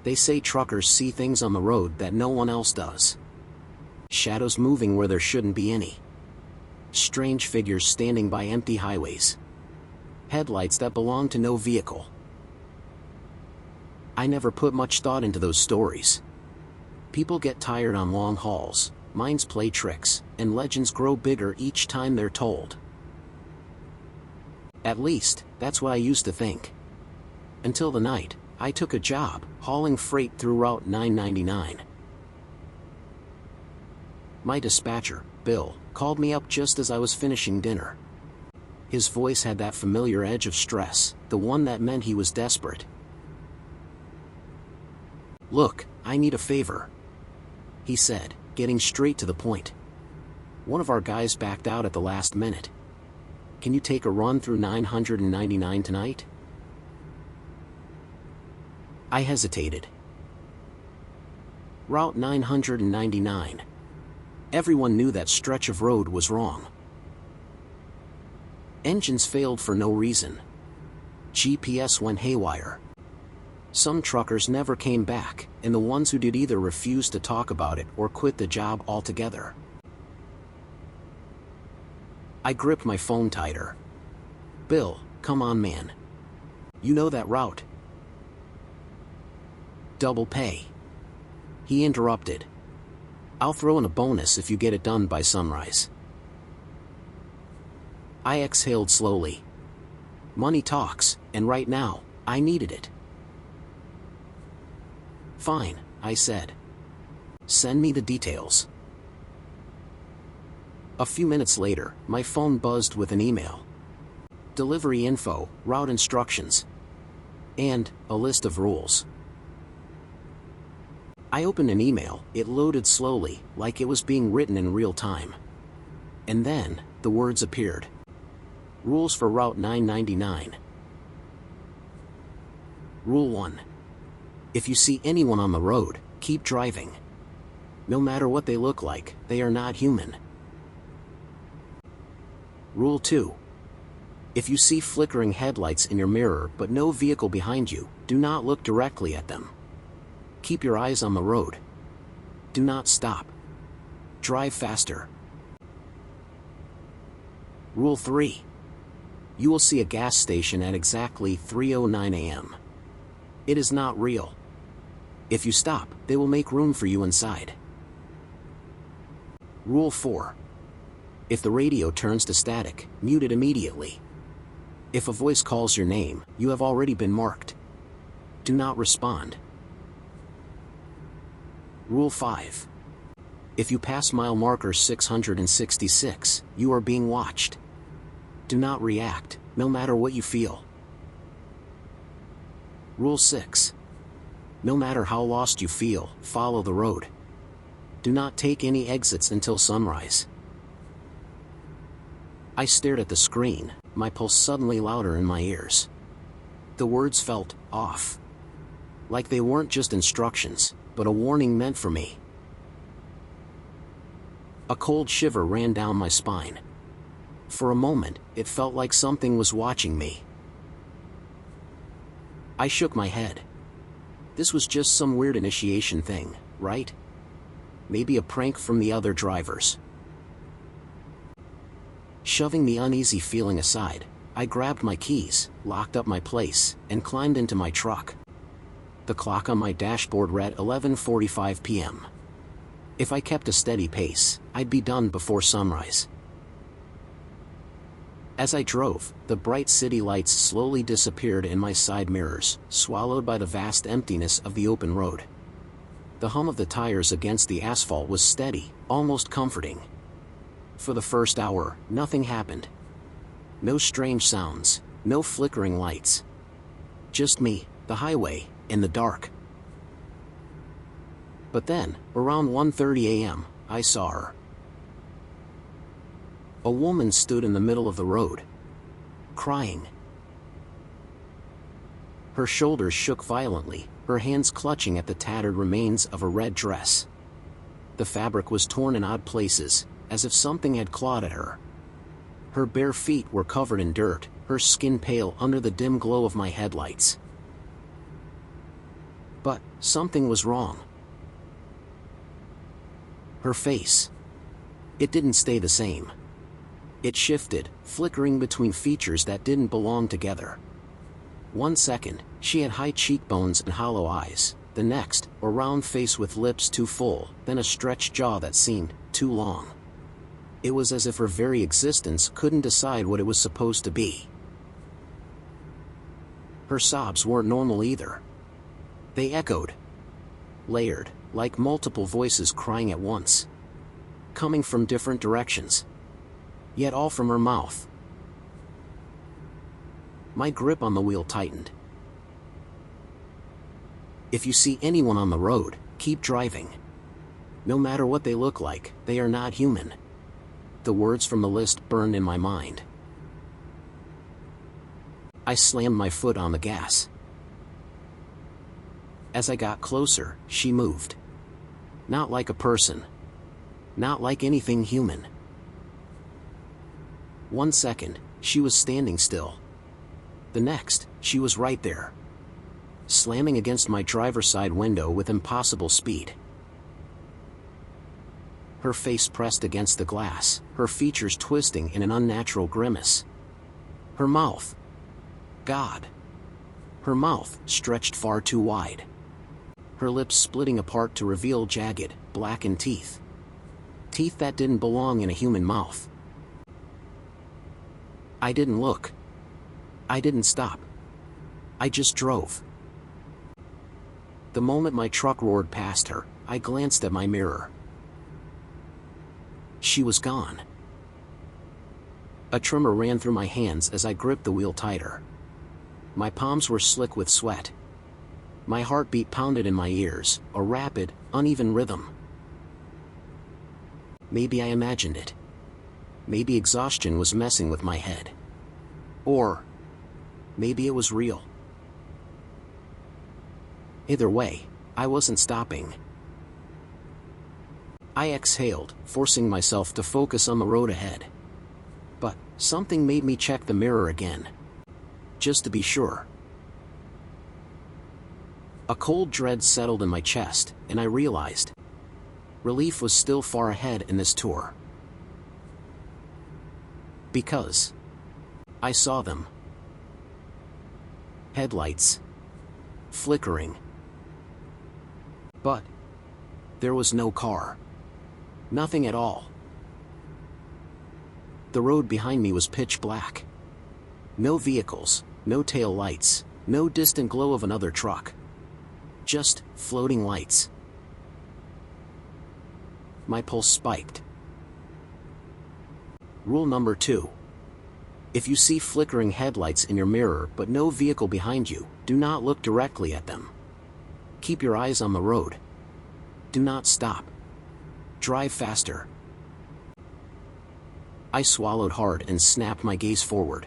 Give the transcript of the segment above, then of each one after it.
They say truckers see things on the road that no one else does. Shadows moving where there shouldn't be any. Strange figures standing by empty highways. Headlights that belong to no vehicle. I never put much thought into those stories. People get tired on long hauls, minds play tricks, and legends grow bigger each time they're told. At least, that's what I used to think. Until the night I took a job hauling freight through Route 999. My dispatcher, Bill, called me up just as I was finishing dinner. His voice had that familiar edge of stress, the one that meant he was desperate. "Look, I need a favor," he said, getting straight to the point. "One of our guys backed out at the last minute. Can you take a run through 999 tonight?" I hesitated. Route 999. Everyone knew that stretch of road was wrong. Engines failed for no reason. GPS went haywire. Some truckers never came back, and the ones who did either refused to talk about it or quit the job altogether. I gripped my phone tighter. "Bill, come on, man. You know that route." "Double pay," he interrupted. "I'll throw in a bonus if you get it done by sunrise." I exhaled slowly. Money talks, and right now, I needed it. "Fine," I said. "Send me the details." A few minutes later, my phone buzzed with an email. Delivery info, route instructions, and a list of rules. I opened an email. It loaded slowly, like it was being written in real time. And then, the words appeared. Rules for Route 999. Rule 1. If you see anyone on the road, keep driving. No matter what they look like, they are not human. Rule 2. If you see flickering headlights in your mirror but no vehicle behind you, do not look directly at them. Keep your eyes on the road. Do not stop. Drive faster. Rule 3. You will see a gas station at exactly 3:09 a.m. It is not real. If you stop, they will make room for you inside. Rule 4. If the radio turns to static, mute it immediately. If a voice calls your name, you have already been marked. Do not respond. Rule 5. If you pass mile marker 666, you are being watched. Do not react, no matter what you feel. Rule 6. No matter how lost you feel, follow the road. Do not take any exits until sunrise. I stared at the screen, my pulse suddenly louder in my ears. The words felt off. Like they weren't just instructions, but a warning meant for me. A cold shiver ran down my spine. For a moment, it felt like something was watching me. I shook my head. This was just some weird initiation thing, right? Maybe a prank from the other drivers. Shoving the uneasy feeling aside, I grabbed my keys, locked up my place, and climbed into my truck. The clock on my dashboard read 11:45 p.m. If I kept a steady pace, I'd be done before sunrise. As I drove, the bright city lights slowly disappeared in my side mirrors, swallowed by the vast emptiness of the open road. The hum of the tires against the asphalt was steady, almost comforting. For the first hour, nothing happened. No strange sounds, no flickering lights. Just me, the highway, and the dark. But then, around 1:30 a.m., I saw her. A woman stood in the middle of the road, crying. Her shoulders shook violently, her hands clutching at the tattered remains of a red dress. The fabric was torn in odd places, as if something had clawed at her. Her bare feet were covered in dirt, her skin pale under the dim glow of my headlights. But something was wrong. Her face. It didn't stay the same. It shifted, flickering between features that didn't belong together. 1 second, she had high cheekbones and hollow eyes. The next, a round face with lips too full, then a stretched jaw that seemed too long. It was as if her very existence couldn't decide what it was supposed to be. Her sobs weren't normal either. They echoed, layered, like multiple voices crying at once, coming from different directions, yet all from her mouth. My grip on the wheel tightened. If you see anyone on the road, keep driving. No matter what they look like, they are not human. The words from the list burned in my mind. I slammed my foot on the gas. As I got closer, she moved. Not like a person. Not like anything human. 1 second, she was standing still. The next, she was right there, slamming against my driver's side window with impossible speed. Her face pressed against the glass, her features twisting in an unnatural grimace. Her mouth. God. Her mouth stretched far too wide. Her lips splitting apart to reveal jagged, blackened teeth. Teeth that didn't belong in a human mouth. I didn't look. I didn't stop. I just drove. The moment my truck roared past her, I glanced at my mirror. She was gone. A tremor ran through my hands as I gripped the wheel tighter. My palms were slick with sweat. My heartbeat pounded in my ears, a rapid, uneven rhythm. Maybe I imagined it. Maybe exhaustion was messing with my head. Or maybe it was real. Either way, I wasn't stopping. I exhaled, forcing myself to focus on the road ahead. But something made me check the mirror again, just to be sure. A cold dread settled in my chest, and I realized relief was still far ahead in this tour. Because I saw them. Headlights. Flickering. But there was no car. Nothing at all. The road behind me was pitch black. No vehicles, no tail lights, no distant glow of another truck. Just floating lights. My pulse spiked. Rule number 2. If you see flickering headlights in your mirror but no vehicle behind you, do not look directly at them. Keep your eyes on the road. Do not stop. Drive faster. I swallowed hard and snapped my gaze forward.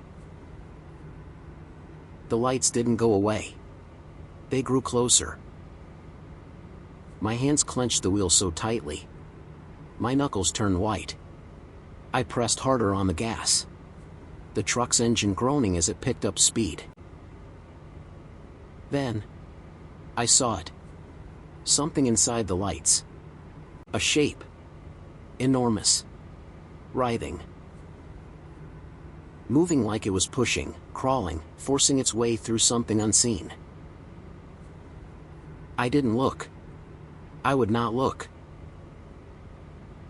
The lights didn't go away. They grew closer. My hands clenched the wheel so tightly. My knuckles turned white. I pressed harder on the gas, the truck's engine groaning as it picked up speed. Then I saw it. Something inside the lights. A shape. Enormous. Writhing. Moving like it was pushing, crawling, forcing its way through something unseen. I didn't look. I would not look.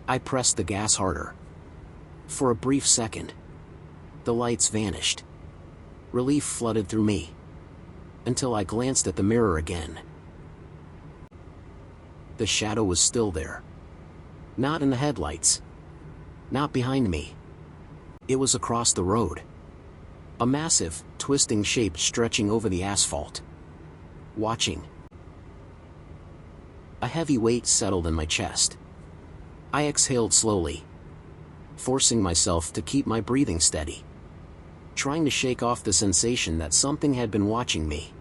I pressed the gas harder. For a brief second, the lights vanished. Relief flooded through me. Until I glanced at the mirror again. The shadow was still there. Not in the headlights. Not behind me. It was across the road. A massive, twisting shape stretching over the asphalt. Watching. A heavy weight settled in my chest. I exhaled slowly, forcing myself to keep my breathing steady, trying to shake off the sensation that something had been watching me.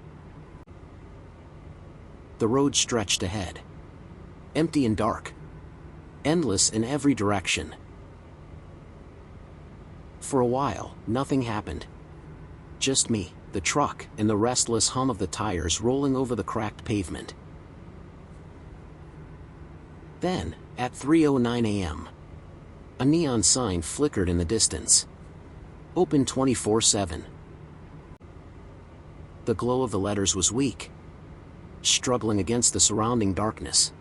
The road stretched ahead. Empty and dark. Endless in every direction. For a while, nothing happened. Just me, the truck, and the restless hum of the tires rolling over the cracked pavement. Then, at 3:09 a.m., a neon sign flickered in the distance. Open 24/7. The glow of the letters was weak, struggling against the surrounding darkness,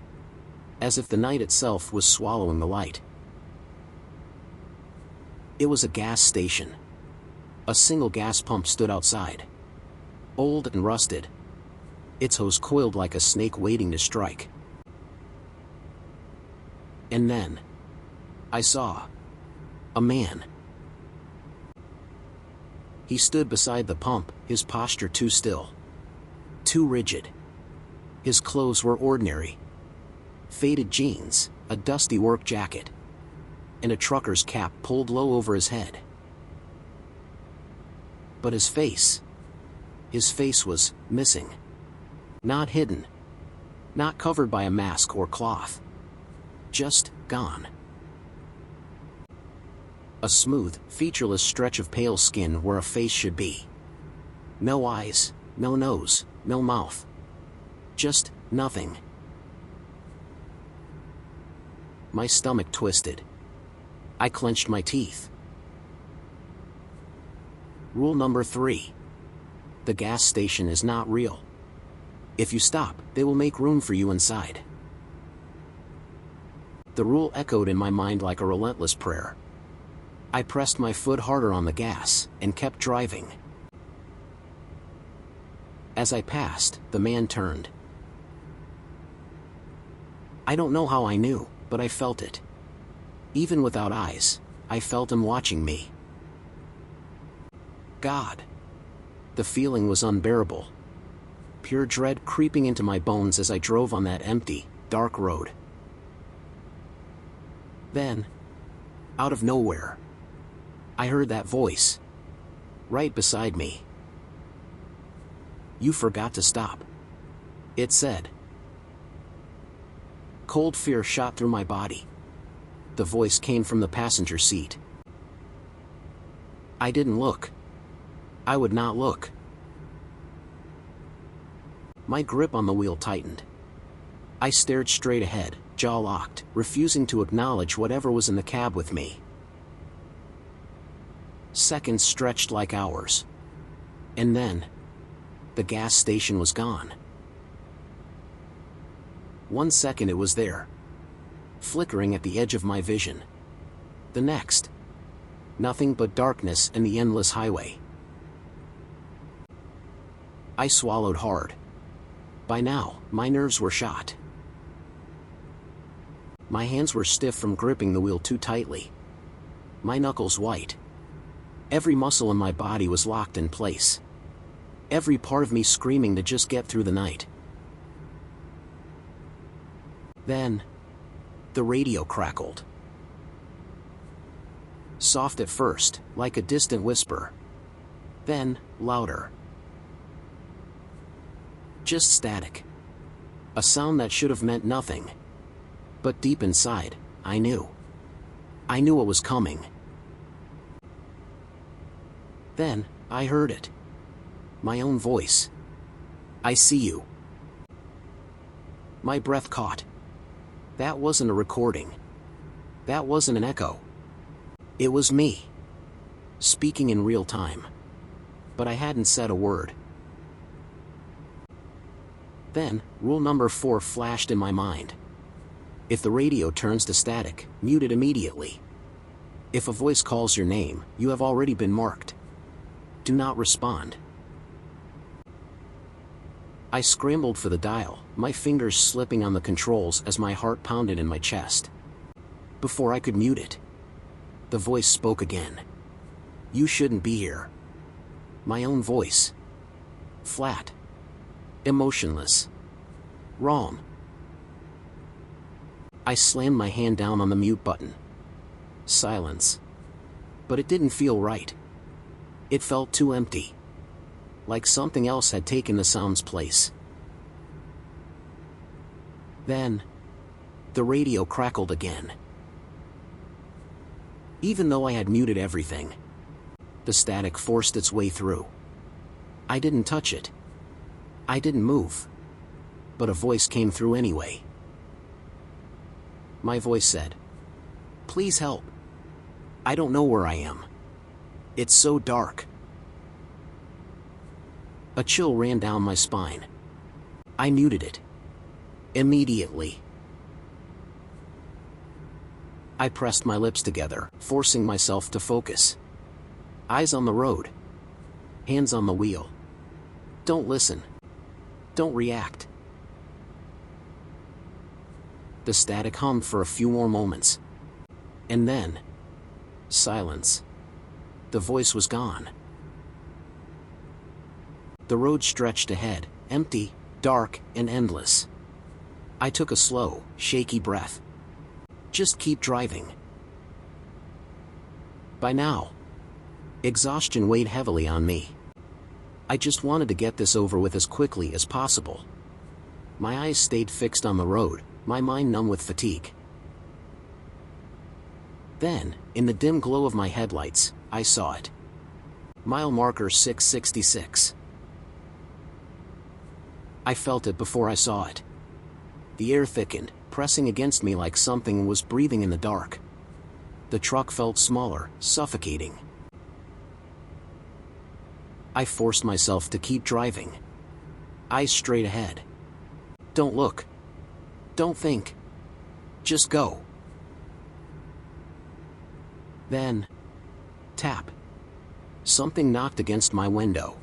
as if the night itself was swallowing the light. It was a gas station. A single gas pump stood outside, old and rusted, its hose coiled like a snake waiting to strike. And then, I saw a man. He stood beside the pump, his posture too still, too rigid. His clothes were ordinary. Faded jeans, a dusty work jacket, and a trucker's cap pulled low over his head. But his face was missing. Not hidden, not covered by a mask or cloth. Just gone. A smooth, featureless stretch of pale skin where a face should be. No eyes, no nose, no mouth. Just nothing. My stomach twisted. I clenched my teeth. Rule number 3. The gas station is not real. If you stop, they will make room for you inside. The rule echoed in my mind like a relentless prayer. I pressed my foot harder on the gas, and kept driving. As I passed, the man turned. I don't know how I knew, but I felt it. Even without eyes, I felt him watching me. God. The feeling was unbearable. Pure dread creeping into my bones as I drove on that empty, dark road. Then, out of nowhere, I heard that voice, right beside me. "You forgot to stop," it said. Cold fear shot through my body. The voice came from the passenger seat. I didn't look. I would not look. My grip on the wheel tightened. I stared straight ahead, jaw locked, refusing to acknowledge whatever was in the cab with me. Seconds stretched like hours. And then, the gas station was gone. 1 second it was there, flickering at the edge of my vision. The next, nothing but darkness and the endless highway. I swallowed hard. By now, my nerves were shot. My hands were stiff from gripping the wheel too tightly. My knuckles white. Every muscle in my body was locked in place. Every part of me screaming to just get through the night. Then, the radio crackled. Soft at first, like a distant whisper. Then, louder. Just static. A sound that should have meant nothing. But deep inside, I knew. I knew what was coming. Then, I heard it. My own voice. "I see you." My breath caught. That wasn't a recording. That wasn't an echo. It was me. Speaking in real time. But I hadn't said a word. Then, rule number 4 flashed in my mind. If the radio turns to static, mute it immediately. If a voice calls your name, you have already been marked. Do not respond. I scrambled for the dial, my fingers slipping on the controls as my heart pounded in my chest. Before I could mute it, the voice spoke again. "You shouldn't be here." My own voice. Flat. Emotionless. Wrong. I slammed my hand down on the mute button. Silence. But it didn't feel right. It felt too empty. Like something else had taken the sound's place. Then, the radio crackled again. Even though I had muted everything, the static forced its way through. I didn't touch it. I didn't move. But a voice came through anyway. My voice said, "Please help. I don't know where I am. It's so dark." A chill ran down my spine. I muted it. Immediately. I pressed my lips together, forcing myself to focus. Eyes on the road. Hands on the wheel. Don't listen. Don't react. The static hummed for a few more moments. And then, silence. The voice was gone. The road stretched ahead, empty, dark, and endless. I took a slow, shaky breath. Just keep driving. By now, exhaustion weighed heavily on me. I just wanted to get this over with as quickly as possible. My eyes stayed fixed on the road, my mind numb with fatigue. Then, in the dim glow of my headlights, I saw it. Mile marker 666. I felt it before I saw it. The air thickened, pressing against me like something was breathing in the dark. The truck felt smaller, suffocating. I forced myself to keep driving. Eyes straight ahead. Don't look. Don't think. Just go. Then, tap. Something knocked against my window.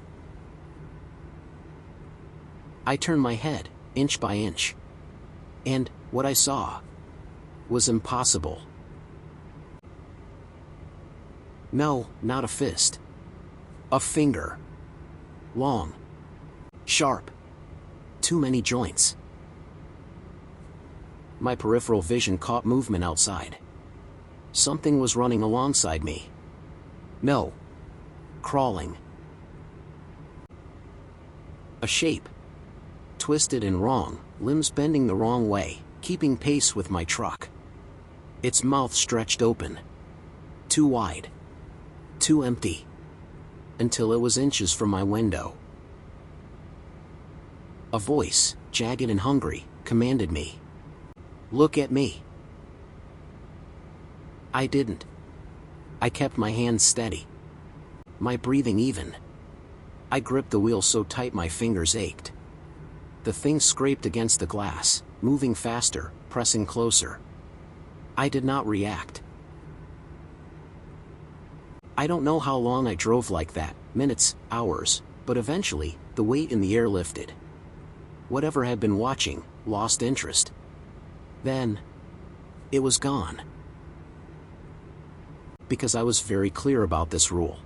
I turned my head, inch by inch. And what I saw was impossible. No, not a fist. A finger. Long. Sharp. Too many joints. My peripheral vision caught movement outside. Something was running alongside me. No. Crawling. A shape. Twisted and wrong, limbs bending the wrong way, keeping pace with my truck. Its mouth stretched open. Too wide. Too empty. Until it was inches from my window. A voice, jagged and hungry, commanded me. Look at me. I didn't. I kept my hands steady. My breathing even. I gripped the wheel so tight my fingers ached. The thing scraped against the glass, moving faster, pressing closer. I did not react. I don't know how long I drove like that, minutes, hours, but eventually, the weight in the air lifted. Whatever had been watching, lost interest. Then, it was gone. Because I was very clear about this rule.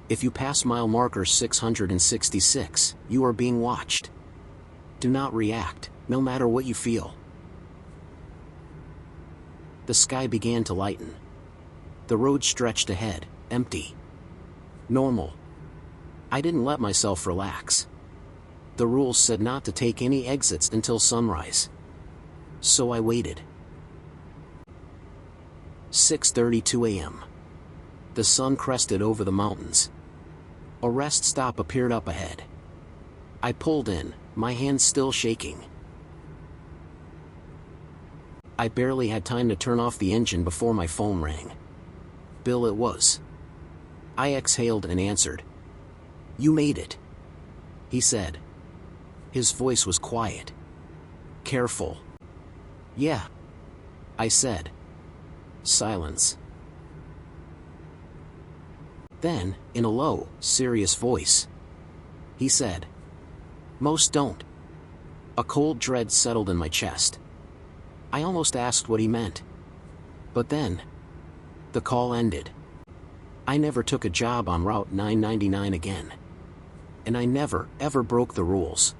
If you pass mile marker 666, you are being watched. Do not react, no matter what you feel. The sky began to lighten. The road stretched ahead, empty. Normal. I didn't let myself relax. The rules said not to take any exits until sunrise. So I waited. 6:32 a.m. The sun crested over the mountains. A rest stop appeared up ahead. I pulled in, my hands still shaking. I barely had time to turn off the engine before my phone rang. Bill it was. I exhaled and answered. You made it, he said. His voice was quiet. Careful. Yeah, I said. Silence. Then, in a low, serious voice, he said, Most don't. A cold dread settled in my chest. I almost asked what he meant. But then, the call ended. I never took a job on Route 999 again. And I never, ever broke the rules.